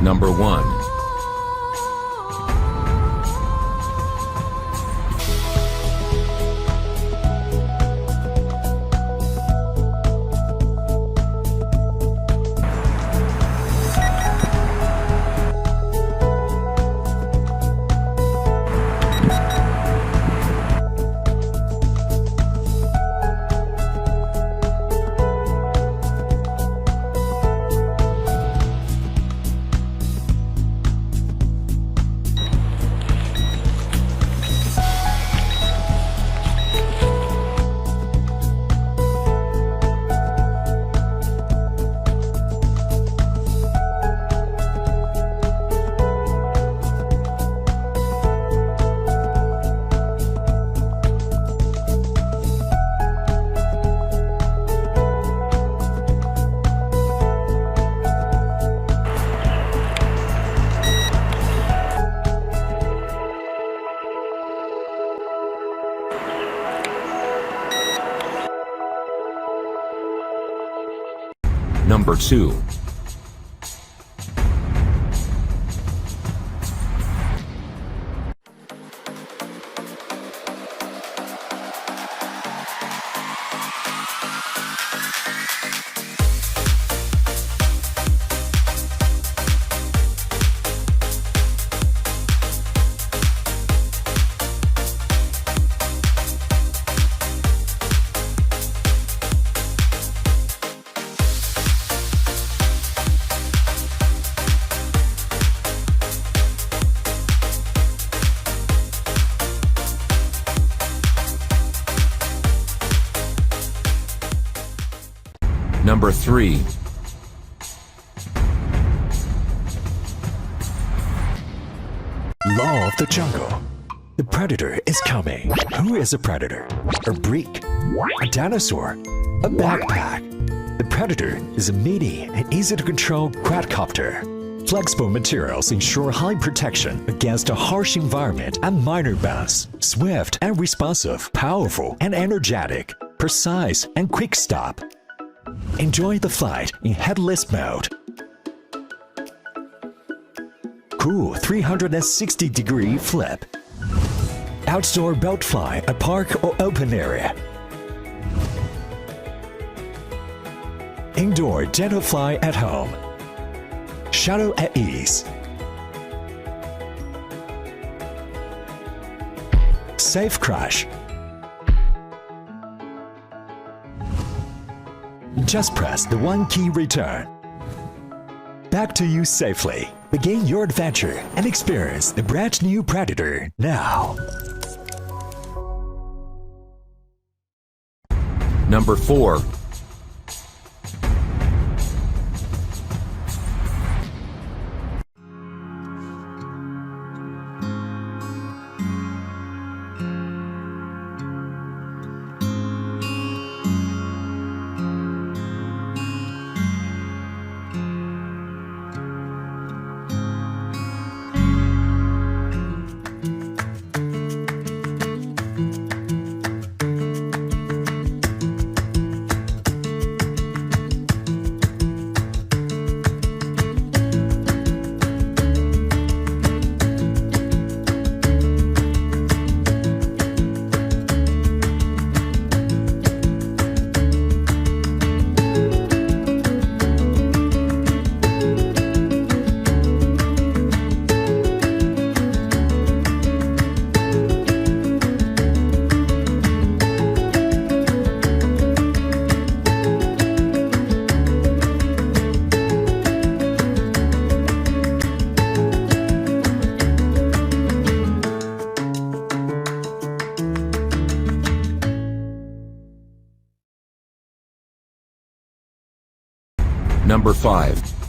Number 1. Number 2. Number 3. Law of the jungle. The predator is coming. Who is a predator? A break? A dinosaur? A backpack? The predator is a meaty and easy to control quadcopter. Flexible materials ensure high protection against a harsh environment and minor bounce. Swift and responsive, powerful and energetic, precise and quick stop. Enjoy the flight in headless mode. Cool 360-degree flip. Outdoor boat fly at park or open area. Indoor gentle fly at home. Shuttle at ease. Safe crash. Just press the one key return. Back to you safely. Begin your adventure and experience the brand new Predator now. Number 4. Number 5.